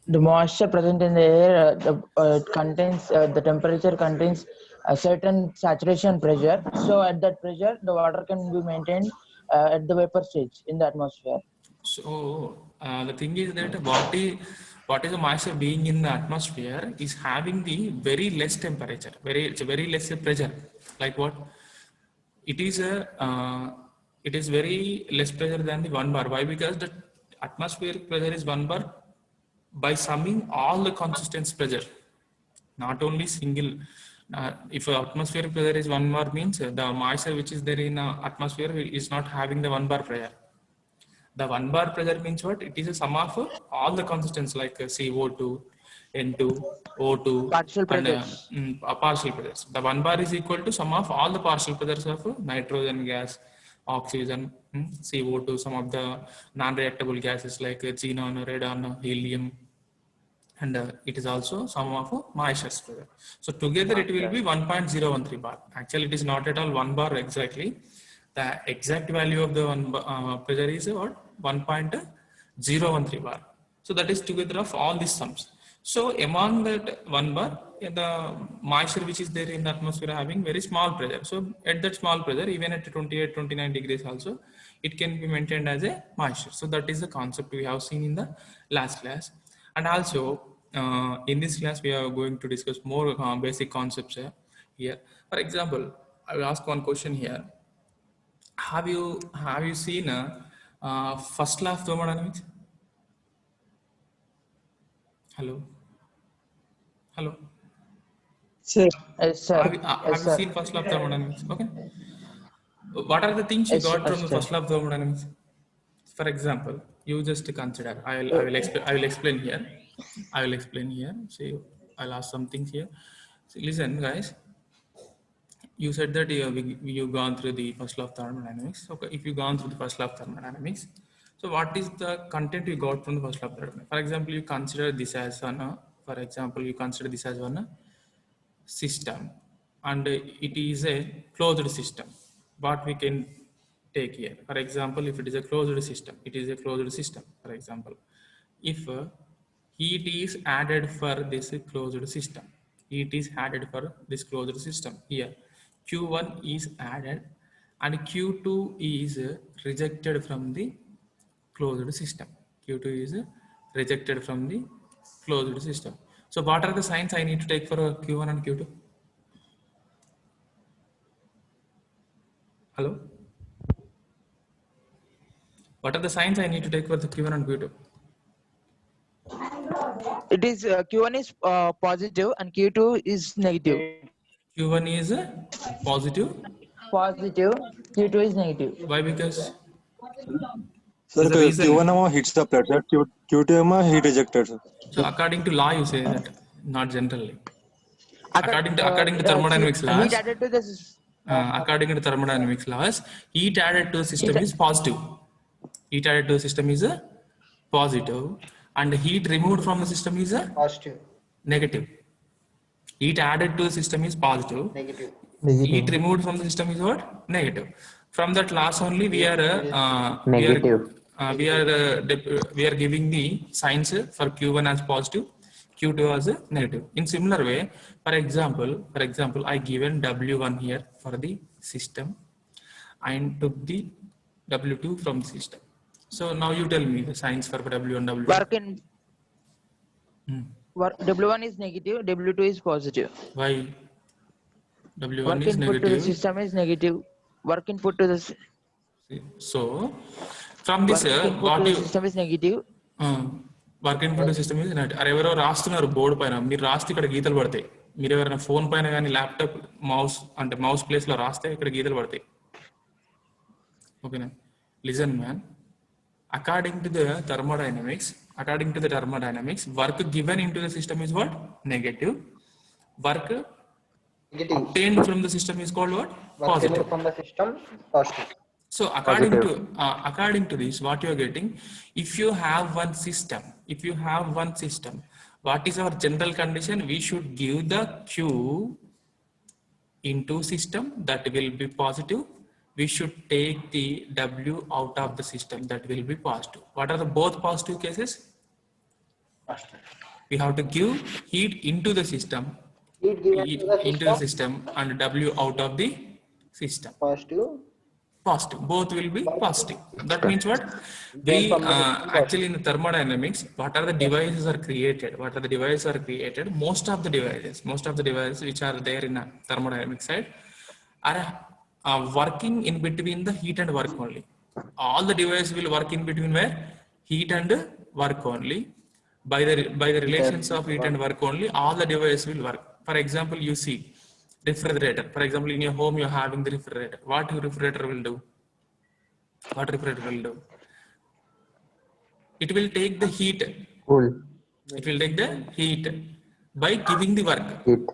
The moisture present in the air contains the temperature contains a certain saturation pressure. So at that pressure, the water can be maintained at the vapor stage in the atmosphere. So the thing is that what is the moisture being in the atmosphere is having the very less temperature, it's a very less pressure. Like what? It is a it is very less pressure than the 1 bar. Why? Because the atmospheric pressure is 1 bar by summing all the consistent pressure, not only single. If atmospheric pressure is 1 bar means the moisture which is there in atmosphere is not having the 1 bar pressure. The 1 bar pressure means what? It is a sum of all the constants like CO2, N2, O2, Partial and pressures. partial pressures. The 1 bar is equal to sum of all the partial pressures of nitrogen gas, oxygen, CO2, some of the non-reactable gases like xenon, radon, helium, and it is also sum of moisture pressure. So together it will be 1.013 bar. Actually, it is not at all 1 bar exactly. The exact value of the pressure is what? 1.013 bar. So that is together of all these sums. So among that 1 bar, the moisture which is there in the atmosphere having very small pressure. So at that small pressure, even at 28, 29 degrees also, it can be maintained as a moisture. So that is the concept we have seen in the last class. And also in this class, we are going to discuss more basic concepts here. For example, I will ask one question here. Have you seen first law of thermodynamics? Hello. Hello. Sir, Yes, sir. Have Yes, you sir. seen first law of thermodynamics? Okay. What are the things you Yes, got from the sir. first law of thermodynamics? For example, you just consider. I will explain here. I will explain here. See, I'll ask some things here. So listen, guys. You said that you gone through the first law of thermodynamics. Okay, if you gone through the first law of thermodynamics, so what is the content you got from the first law of thermodynamics? For example, you consider this as one. For example, you consider this as one system, and it is a closed system. What we can take here, for example, if it is a closed system, it is a closed system. For example, if heat is added for this closed system, heat is added for this closed system here, q1 is added and q2 is rejected from the closed system. q2 is rejected from the closed system. So what are the signs I need to take for q1 and q2? Hello? What are the signs I need to take for the q1 and q2? It is Q1 is positive and Q2 is negative. q1 is positive. Positive. Q2 is negative. Why? Because sir, there's a reason. Q1 hits the platter, Q2 heat ejected, sir. So according to law, you say that, not generally. According According to thermodynamics heat laws, added to this. according to thermodynamics laws, heat added to a system Heat, is positive. Heat added to a system is a positive, and heat removed from the system is a Positive. negative. Heat added to the system is positive. Negative. Heat removed from the system is what? Negative. From that class only we are Negative. we are giving the signs for Q1 as positive, Q2 as negative. In similar way, for example, I given W1 here for the system and took the W2 from the system. So now you tell me the signs for W1, W2. work in W1 is negative, W2 is positive. Why? W1 Work is input to the negative. system is negative. Work input to the So from this, input to the system is negative. Work input system ఇది net అరే ఎవరో రాస్తున్నారు board పైన, మీరు రాస్తే ఇక్కడ గీతలు పడతాయి. మీరు ఎవరైనా ఫోన్ పైన కానీ ల్యాప్టాప్ మౌస్ అంటే మౌస్ ప్లేస్ లో రాస్తే ఇక్కడ గీతలు పడతాయి. ఓకేనా? Listen man, according to the thermodynamics, work given into the system is what? Negative. Work Negative. obtained from the system is called what? Work Positive. removed from the system, positive. So according to this, what you are getting, if you have one system, what is our general condition? We should give the Q into system, that will be positive. We should take the W out of the system, that will be positive. What are the both positive cases? We have to give heat into the system, Heat given heat to the into the system. system, and W out of the system. Positive. Positive, both will be positive. That means what? Gain We from the system actually in the thermodynamics, what are the devices are created? What are the devices are created? Most of the devices which are there in a thermodynamic side are working in between the heat and work only. All the devices will work in between where? Heat and work only. By the relations of heat and work only, all the devices will work. For example, you see refrigerator. For example, in your home, you're having the refrigerator. What your refrigerator will do? What refrigerator will do? It will take the heat. Cool. It will take the heat by giving the work. Heat.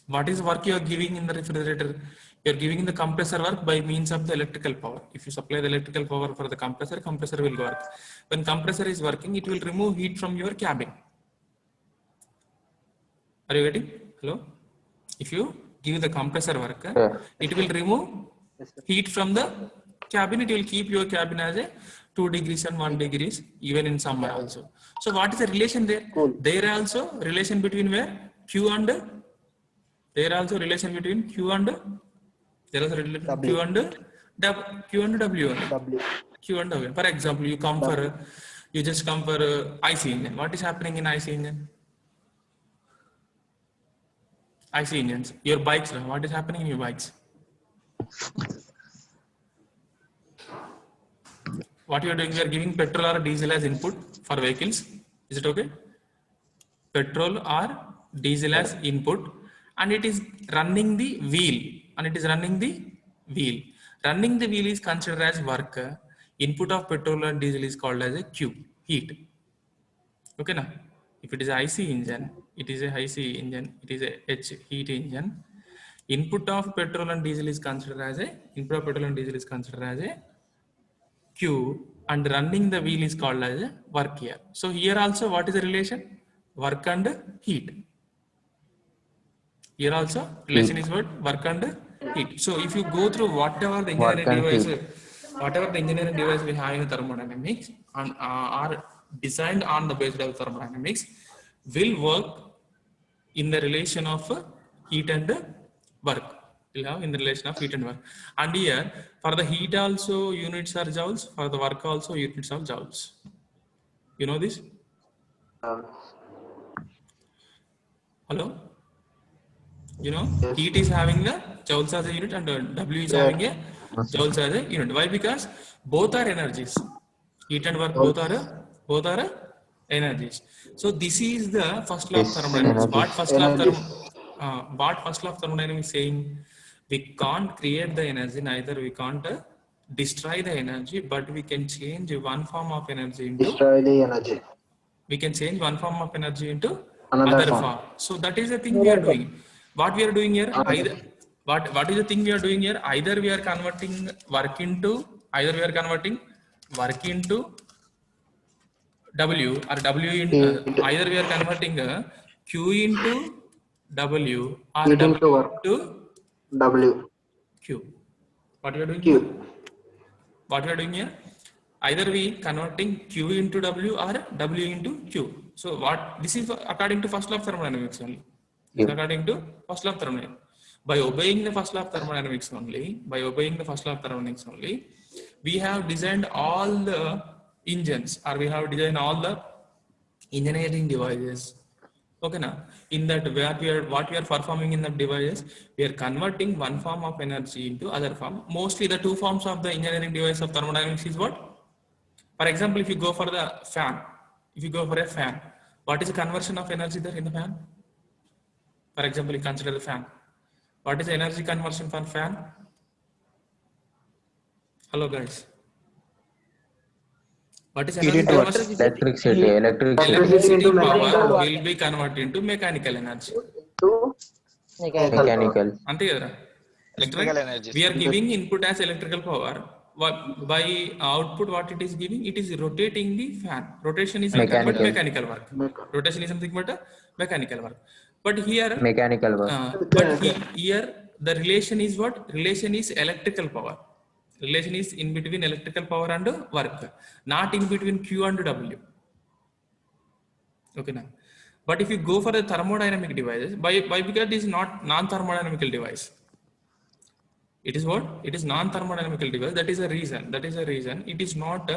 What is work you are giving in the refrigerator? You are giving the compressor work by means of the electrical power. If you supply the electrical power for the compressor, compressor will work. When compressor is working, it will remove heat from your cabin. Are you getting? Hello? If you give the compressor work, it will remove heat from the cabin. It will keep your cabin as a 2 degrees and 1 degrees, even in summer also. So what is the relation there? Cool. There also relation between where? Q and there also relation between Q and there is a relation W. Q and Q and W only. W. Q and W. For example, you come for you just come for IC engine. What is happening in IC engine? IC engines. Your bikes. What is happening in your bikes? What you are doing? We are giving petrol or diesel as input for vehicles. Is it okay? Petrol or diesel as input, and it is running the wheel. Running the wheel is considered as work. Input of petrol and diesel is called as a Q, heat. Okay, now if it is IC engine, it is a IC engine. It is a H, heat engine. Input of petrol and diesel is considered as a Q, and running the wheel is called as a work here. So here also, what is the relation? Work and heat. Here also relation is what? Work and heat. So if you go through whatever the engineering device we have in thermodynamics and are designed on the basis of thermodynamics, will work in the relation of heat and work. Will have in the relation of heat and work. And here for the heat also units are joules, for the work also units are joules. You know this? Hello? You know, heat is having the joules as a unit and W is having a joules as a unit. Why? Because both are energies. Heat and work both are energies. So this is the first law of thermodynamics. What first law of thermodynamics saying? We can't create the energy, neither we can't destroy the energy, but we can change one form of energy into We can change one form of energy into another form. So that is the thing we are doing. What we are doing here, what is the thing we are doing here? Either we are converting work into W, or W into either we are converting Q into W or Heat W into work. into W. Q. What we are doing Q. here? What we are doing here? Either we converting Q into W or W into Q. So what this is according to first law of thermodynamics only. This is according to first law of thermodynamics. By obeying the first law of thermodynamics only, we have designed all the engines, or we have designed all the engineering devices. Okay, now in that what we are performing in the devices, we are converting one form of energy into other form. Mostly the two forms of the engineering device of thermodynamics is what? For example, if you go for the fan, what is the conversion of energy there in the fan? For example, you consider the fan. What is the energy conversion for fan? Hello guys. What is energy conversion? Electricity power will be converted into mechanical energy. Mechanical. Electrical energy. We are giving input as electrical power. By output, what it is giving? It is rotating the fan. Rotation is nothing but mechanical work. Rotation is something but mechanical work. But here, Mechanical work. here the relation is what? Relation is electrical power. Relation is in between electrical power and work, not in between Q and W. Okay, now. But if you go for the thermodynamic devices, by because it is not non-thermodynamical device. It is what? It is non-thermodynamical device. That is a reason. That is a reason. It is not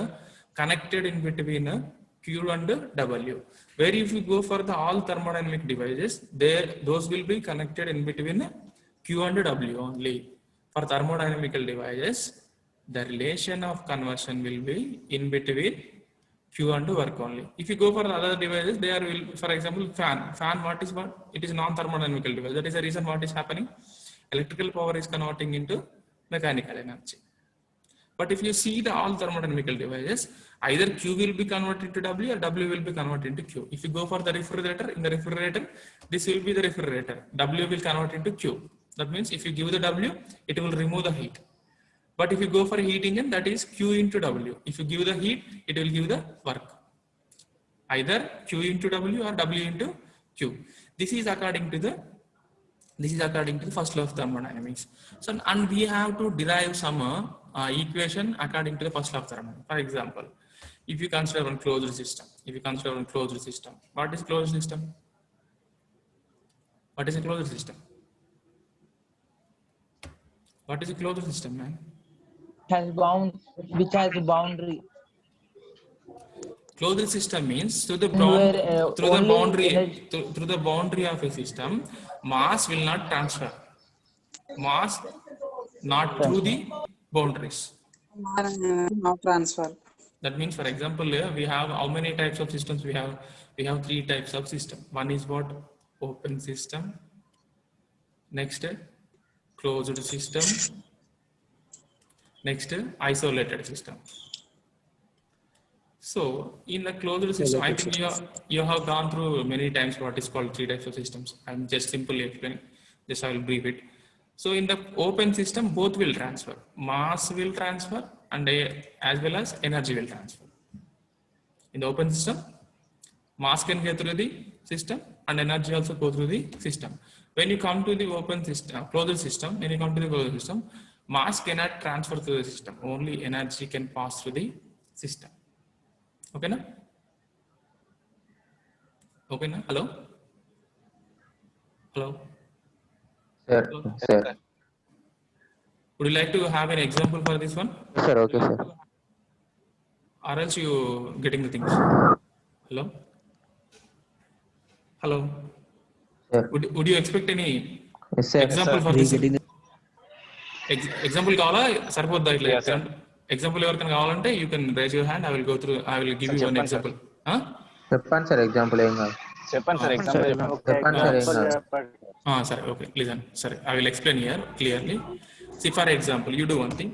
connected in between Q and W. Where if you go for the all thermodynamic devices, those will be connected in between Q and W only. For thermodynamical devices, the relation of conversion will be in between Q and work only. If you go for the other devices, they are for example, fan. Fan, what is what? It is non-thermodynamical device. That is the reason what is happening. Electrical power is converting into mechanical energy. But if you see the all thermodynamical devices, either Q will be converted to W or W will be converted into Q. If you go for the refrigerator, in the refrigerator, this will be the refrigerator. W will convert into Q. That means if you give the W, it will remove the heat. But if you go for a heat engine, that is Q into W. If you give the heat, it will give the work. Either Q into W or W into Q. This is according to the first law of thermodynamics. So, and we have to derive some equation according to the first law of thermodynamics. For example, if you consider one closed system, what is closed system? What is a closed system? What is a closed system, man? Which has a boundary. Closed system means through the Where, through the boundary of a system, mass will not transfer. Mass not through the boundaries. Not transfer. That means, for example, we have how many types of systems we have? We have 3 types of system. One is what? Open system. Next, closed system. Next, isolated system. So, in the closed system, I think you have gone through many times what is called 3 types of systems. I'm just simply explaining. Just I will brief it. So, in the open system, both will transfer. Mass will transfer and as well as energy will transfer. In the open system, mass can go through the system and energy also go through the system. When you come to the open system, closed system, mass cannot transfer through the system. Only energy can pass through the system. Okay, na? Okay, na? Hello? Hello? Sir, Hello? sir. Would you like to have an example for this one? Yes, sir, okay, sir. Or else you getting the things. Hello? Hello? Sir. Would you expect any Yes, sir. example for this? Example kavala saripodda itla example evarkana kavalante you can raise your hand. I will give you one example. చెప్పండి sir example ఏం కాదు చెప్పండి sir example చెప్పండి sir ఏం కాదు Sorry, okay, listen. Sorry, I will explain here clearly. See, for example, you do one thing.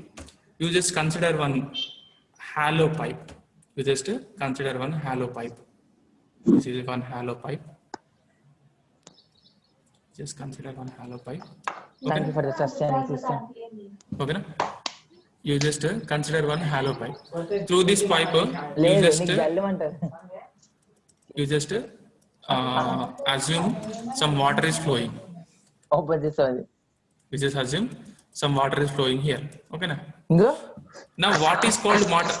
You just consider one hollow pipe. You just consider one hollow pipe. This is one hollow pipe. Just consider one hollow pipe. Okay. Thank you for the sustaining system. Okay, na? You just consider one hollow pipe. Through this pipe, you just assume some water is flowing. Open this one. You just assume some water is flowing here. Okay, na? Go. Now, what is called water?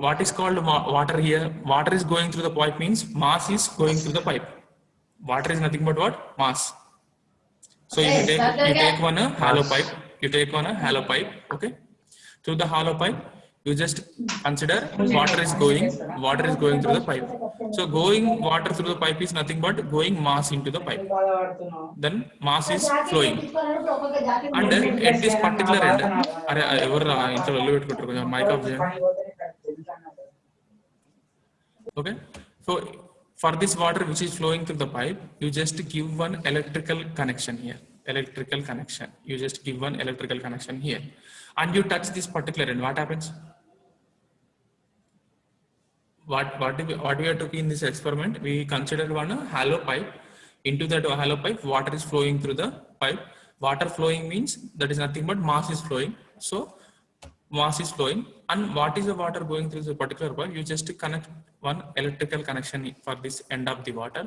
What is called water here? Water is going through the pipe means mass is going through the pipe. Water is nothing but what? Mass. So you take one hollow pipe. You take one hollow pipe. Okay. Through the hollow pipe, you just consider water is going through the pipe. So going water through the pipe is nothing but going mass into the pipe. Then mass is flowing. And at this particular end, mic off there. Okay. So for this water which is flowing through the pipe, you just give one electrical connection here. Electrical connection. You just give one electrical connection here. And you touch this particular end. What happens? What we are taking in this experiment, we consider one hollow pipe. Into that hollow pipe, water is flowing through the pipe. Water flowing means that is nothing but mass is flowing. So mass is flowing. And what is the water going through the particular pipe? You just connect one electrical connection for this end of the water.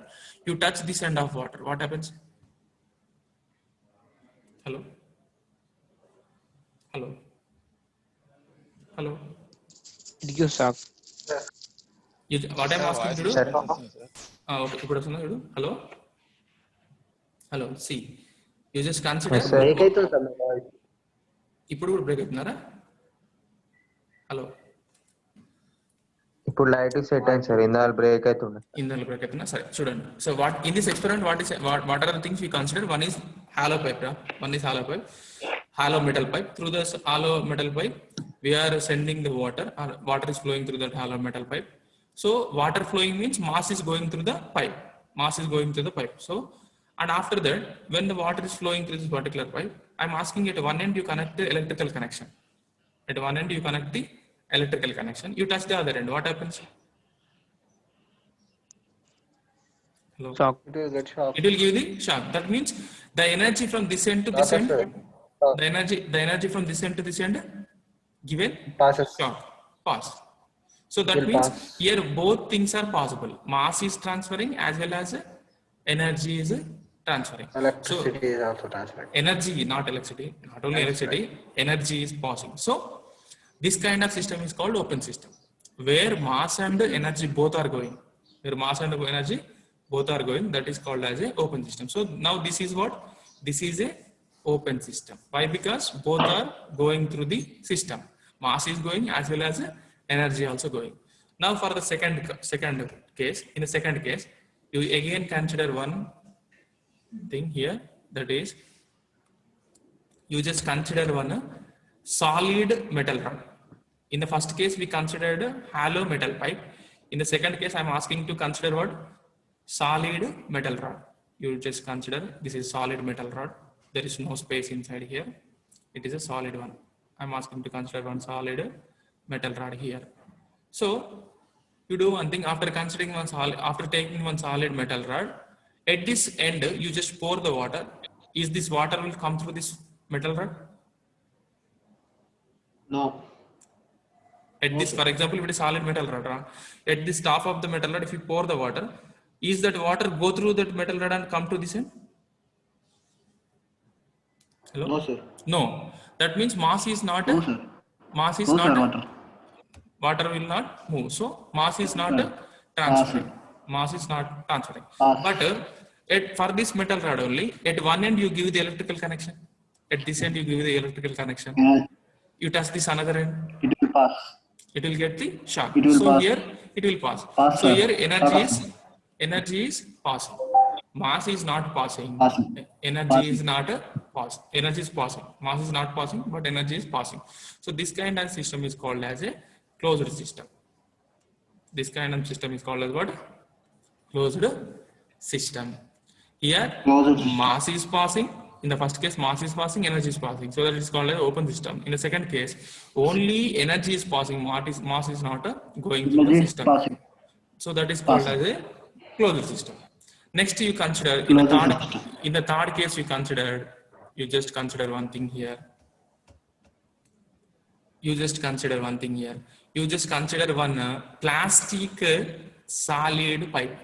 You touch this end of water. What happens? Hello? Hello? Hello? It gives shock. What I'm asking to do? Okay ఇప్పుడు వస్తుందా చూడు. Hello see you just consider. Yes, sir. Break అవుతుంది sir మీ voice. ఇప్పుడు కూడా break అవుతున్నారా? Hello ఇప్పుడు light set అయింది సార్, ఇందాక బ్రేక్ అవుతుండే. ఇందులో బ్రేక్ అవుతున్నా సరే చూడండి. So what in this experiment what are the things we consider? One is hollow pipe, hollow metal pipe. Through this hollow metal pipe we are sending the water, or water is flowing through that hollow metal pipe. So water flowing means mass is going through the pipe, so and after that when the water is flowing through this particular pipe, I'm asking at one end you connect the electrical connection, you touch the other end, what happens? Hello? It will get shocked. It will give the shock. That means the energy from this end to this end, the energy from this end to this end given Passes. shock, pass. So that Will means pass. here both things are possible. Mass is transferring as well as energy is transferring. Electricity is also transferred. Energy, not electricity, not only electricity, energy is passing. So this kind of system is called open system, where mass and energy both are going. That is called as a open system. So now this is what? This is a open system. Why? Because both are going through the system. Mass is going as well as energy also going. Now for the second case, in the second case, you again consider one thing here, that is you just consider one solid metal rod. In the first case we considered hollow metal pipe. In the second case I'm asking to consider what? Solid metal rod. You just consider this is solid metal rod. There is no space inside here. It is a solid one. I'm asking to consider one solid metal rod here. So you do one thing, after considering after taking one solid metal rod, at this end you just pour the water. Is this water will come through this metal rod? No. At this, for example, if it is solid metal rod, at this top of the metal rod, if you pour the water, is that water go through that metal rod and come to this end? Hello? No, sir. No. That means mass is not. No, sir. Mass is No, not. sir, water. Water will not move. So mass is not transferring. Mass is not transferring. But for this metal rod only, at one end you give the electrical connection. At this end you give the electrical connection. Yeah, You touch this another end. it will pass. It will get the shock. It will So pass. here it will pass. Pass, So sir. here energy Pass. is passing. Mass is not passing. Passing. Energy Passing. is not passing. Energy is passing. Mass is not passing, but energy is passing. So this kind of system is called as a closed system. This kind of system is called as what? Closed system. Here Closed system. mass is passing. In the first case, mass is passing, energy is passing. So that is called as open system. In the second case, only energy is passing. Mass is not going through the Energy is system. passing. So that is called as a closed system. Next, you consider in the third case you just consider one thing here. You just consider one plastic solid pipe.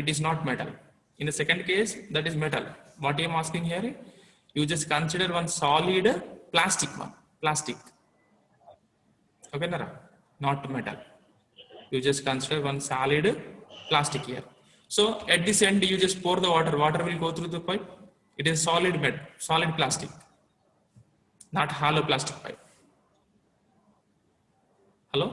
It is not metal. In the second case, that is metal. What I am asking here, you just consider one solid plastic one. Okay, Nara? Not metal. You just consider one solid plastic here. So at this end, you just pour the water. Water will go through the pipe. It is solid plastic, not hollow plastic pipe. Hello?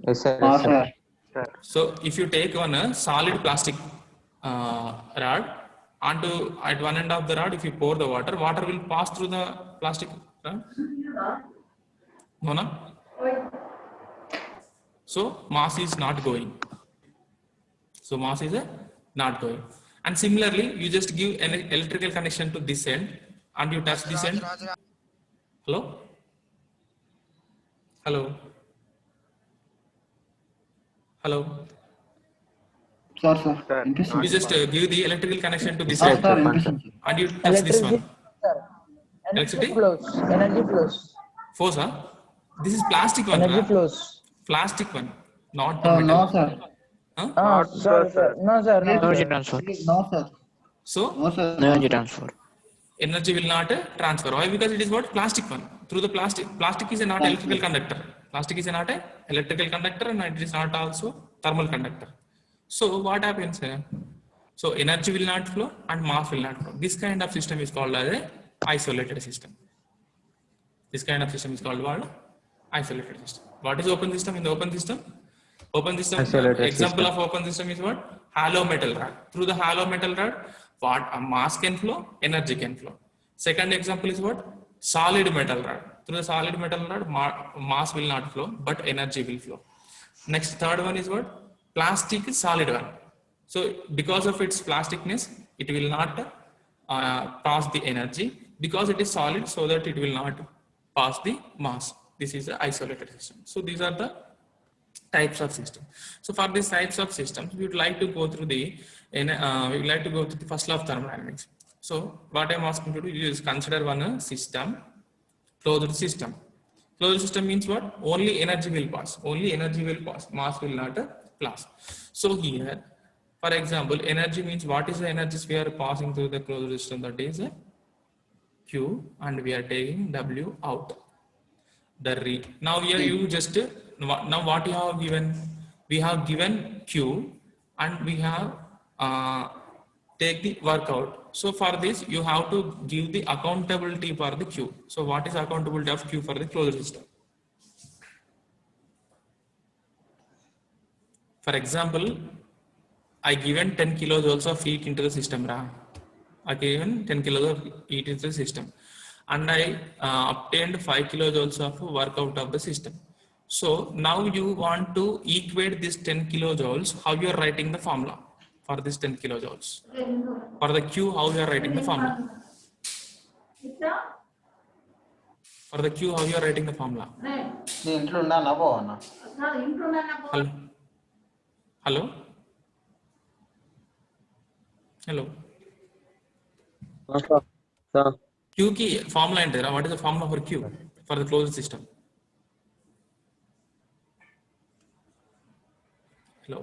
Yes, sir. Ah, Yes, sir. sir. So if you take one solid plastic rod, onto at one end of the rod, if you pour the water will pass through the plastic rod. No, no? So mass is not going. And similarly, you just give an electrical connection to this end and you touch this end. Hello? Sir. You just give the electrical connection to this Ah, end sir, interesting. and you touch this one. Electricity, Electricity? energy flows. Force, huh? This is plastic one. Energy Huh? flows. Plastic one, not Sir, metal. no, sir. Huh? Sorry, sir. No, sir. No, Energy sir. transfer. No, sir. So No, sir. Energy transfer. energy will not transfer. Why? Because it is what? Plastic one. through the plastic. Plastic is not electrical conductor. Plastic is not a electrical conductor, and it is not also thermal conductor. So what happens here? So energy will not flow and mass will not flow. This kind of system is called as a isolated system. This kind of system is called what? Isolated system. What is open system? In the open system, Isolated example system. of open system is what? Hollow metal rod. Through the hollow metal rod, what a mass can flow, energy can flow. Second example is what? Solid metal rod. Through the solid metal rod, mass will not flow, but energy will flow. Next, third one is what? Plastic is solid one. So because of its plasticness, it will not pass the energy, because it is solid, so that it will not pass the mass. This is the isolated system. So these are the types of system. So for these types of systems, we would like to go through the first law of thermodynamics. So what I'm asking you to do is consider one system, closed system. Closed system means what? Only energy will pass. Only energy will pass. Mass will not pass. So here, for example, energy means what is the energies we are passing through the closed system? That is Q, and we are taking W out. Now here you just now what you have given? We have given Q, and we have take the work out. So for this, you have to give the accountability for the Q. So what is accountability of Q for the closed system? For example, I given 10 kilojoules of heat into the system. I given 10 kilojoules of heat into the system, and I obtained 5 kilojoules of work out of the system. So now you want to equate this 10 kilojoules. How you are writing the formula for this 10 kilojoules? For the Q, how you are writing the formula? For the Q, how you are writing the formula? Hello? Hello? Hello? Q ki formula entera. What is the formula for Q for the closed system? Hello.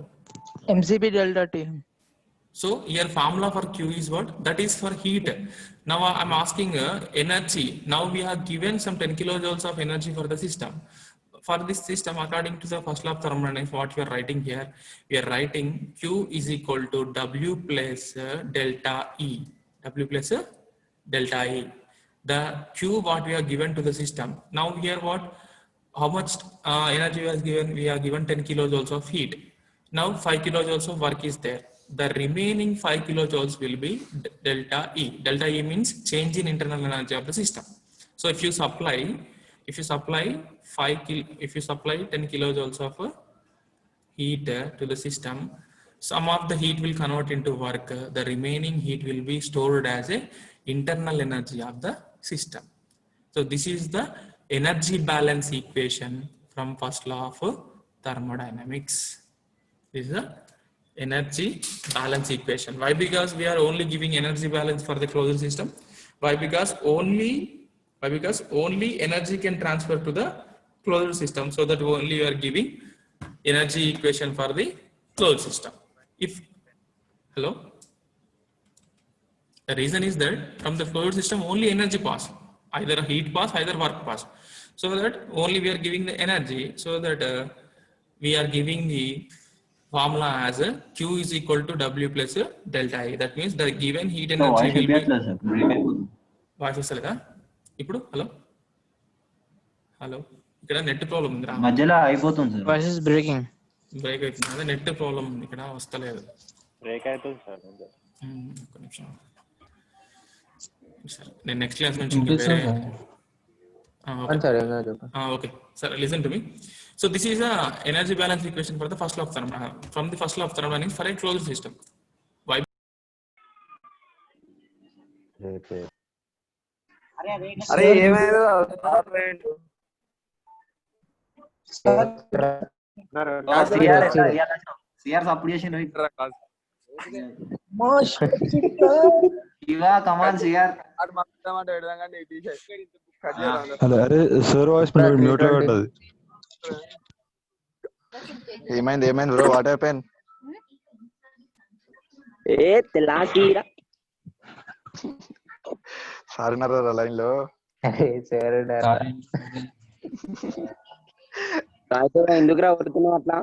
mcp delta T. So your formula for Q is what? That is for heat. Now I'm asking energy. Now we have given some 10 kilojoules of energy for the system. For this system, according to the first law of thermodynamics, what we are writing here, we are writing Q is equal to W plus delta E. W plus delta E. The Q what we are given to the system. Now here what? How much energy was given? We are given 10 kilojoules of heat. Now 5 kilojoules of work is there. The remaining 5 kilojoules will be delta E. Delta E means change in internal energy of the system. So if you supply 10 kilojoules of heat to the system, some of the heat will convert into work. The remaining heat will be stored as a internal energy of the system. So this is the energy balance equation from first law of thermodynamics. This is the energy balance equation. Why? Because we are only giving energy balance for the closed system. Why? Because only energy can transfer to the closed system, so that only you are giving energy equation for the closed system. Hello? The reason is that from the closed system only energy pass, either heat pass, either work pass. So that only we are giving the energy, so that we are giving the formula as Q is equal to W plus delta E. That means the given heat energy will be. Voice వస్తలేదా ఇప్పుడు? Hello ఇక్కడ net problem ఉంది రా, మధ్యలో అయిపోతుంది sir. Voice is breaking. Break అవుతుంది. అదే net problem ఉంది ఇక్కడ, వస్తలేదు. బ్రేక్ అవుతుంది సార్. ఒక్క నిమిషం సార్, నేను నెక్స్ట్ క్లాస్ నుంచి okay sir, listen to me. So this is a energy balance equation for the first law of thermodynamics, from the first law of thermodynamics for a closed system. Why? అరే ఏమైందో CR అప్పుడు చేసిండు ఇవా కమాన్ CR. Hello, అరే sir voice mute లో పడ్డది. ఏమైంది bro? What happen? Sir ఉన్నారా లైన్ లో? ఎందుకురా కొడుతున్నావు అట్లా?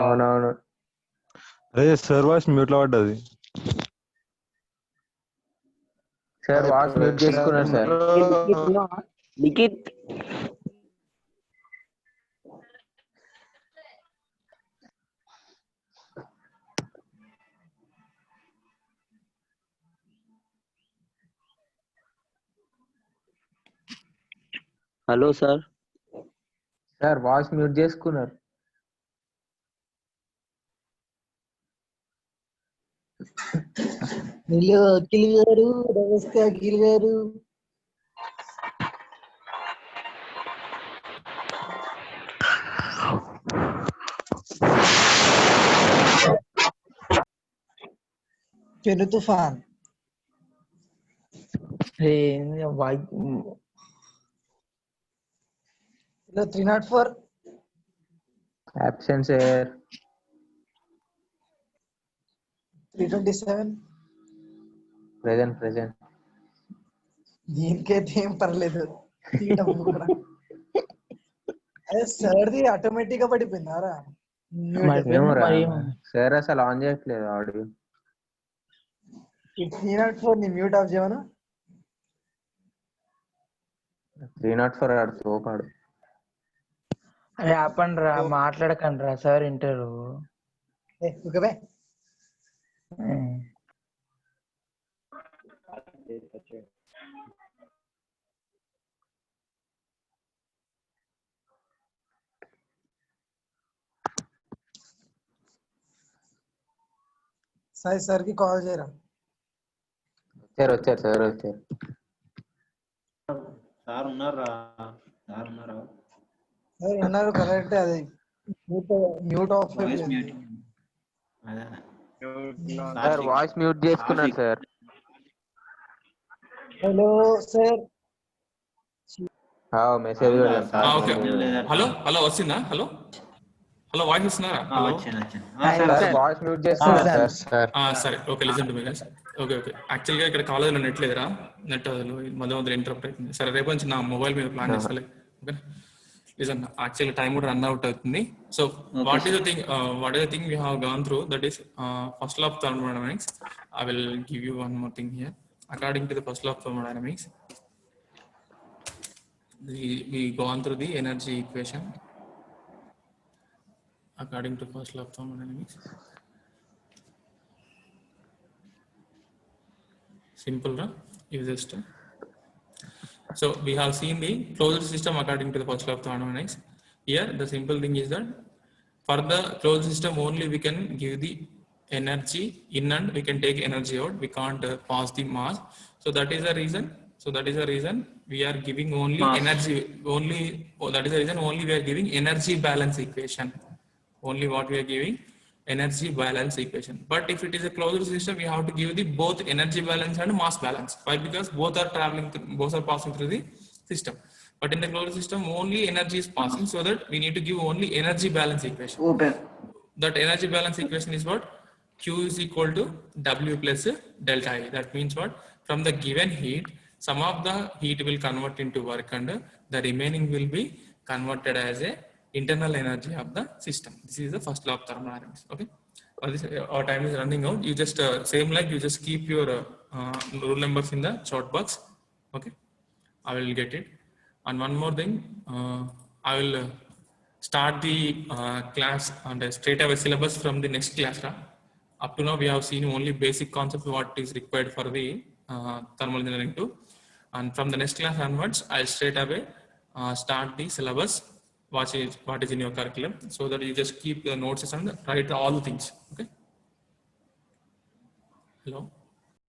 అవునవును. అరే సార్ వాయిస్ మ్యూట్ లో పడ్డది. సార్ వాయిస్ మ్యూట్ చేసుకున్నారు sir. Likhit hello sir. Sir voice mute చేసుకున్నారు. అఖిల్ గారు, నమస్తే అఖిల్ గారు. పెను తుఫాన్. ఇలా 304 అబ్సెంట్ సార్. 327 ప్రెజెంట్. దీనికైతే ఏం పర్లేదు. అదే సర్ది ఆటోమేటిక్ గా పడిపోయిందారా? సార్ అసలు ఆన్ చేయట్లేదు ఆడియో. 304 ని మ్యూట్ ఆఫ్ చేయమను. 304 ఆడు తోపాడు. అరే ఆపండి రా, మాట్లాడకండి రా, సార్ ఇంటారు. సాయి సార్ కి కాల్ చేయరా. వచ్చారు సార్. సార్ ఉన్నారా? సార్ ఉన్నారు, కరెక్ట్. అది mute off sir voice mute చేసుకున్నారు sir. Hello sir. Message okay. Hello వస్తుందా? హలో వాయిస్ ఇస్తున్నారా? వాయిస్ మ్యూట్ చేసుకున్నారు సార్. సరే, okay. Listen to me guys. Okay. యాక్చువల్గా ఇక్కడ కాలేజీలో నెట్ లేదురా, నెట్ మధ్య ఇంటరప్ట్ అవుతుంది. సరే, రేపు నుంచి నా మొబైల్ మీద ప్లాన్ చేస్తాలే. ఓకే. లిసన్, యాక్చువల్లీ టైం కూడా రన్ అవుట్ అవుతుంది. So what is the thing we have gone through, that is first law of thermodynamics. I will give you one more thing here. According to the first law of thermodynamics, we gone through the energy equation according to first law of thermodynamics. Simple, right? You just so we have seen the closed system according to the first law of thermodynamics. Here the simple thing is that for the closed system only we can give the energy in and we can take energy out. We can't pass the mass. So that is the reason we are giving only energy. That is the reason only we are giving energy balance equation. Only what we are giving energy balance equation. But if it is a closed system, we have to give the both energy balance and mass balance. Why? Because both are passing through the system. But in the closed system, only energy is passing, so that we need to give only energy balance equation. Okay. That energy balance equation is what? Q is equal to W plus delta I. That means what? From the given heat, some of the heat will convert into work and the remaining will be converted as a internal energy of the system. This is the first law of thermodynamics. Okay. Our time is running out. You just same like you just keep your rule numbers in the chat box. Okay. I will get it. And one more thing, I will start the class and straight away syllabus from the next class. Up to now, we have seen only basic concepts what is required for the thermal engineering 2. And from the next class onwards, I'll straight away start the syllabus, what is in your curriculum, so that you just keep the notes and write all the things. Okay. Hello.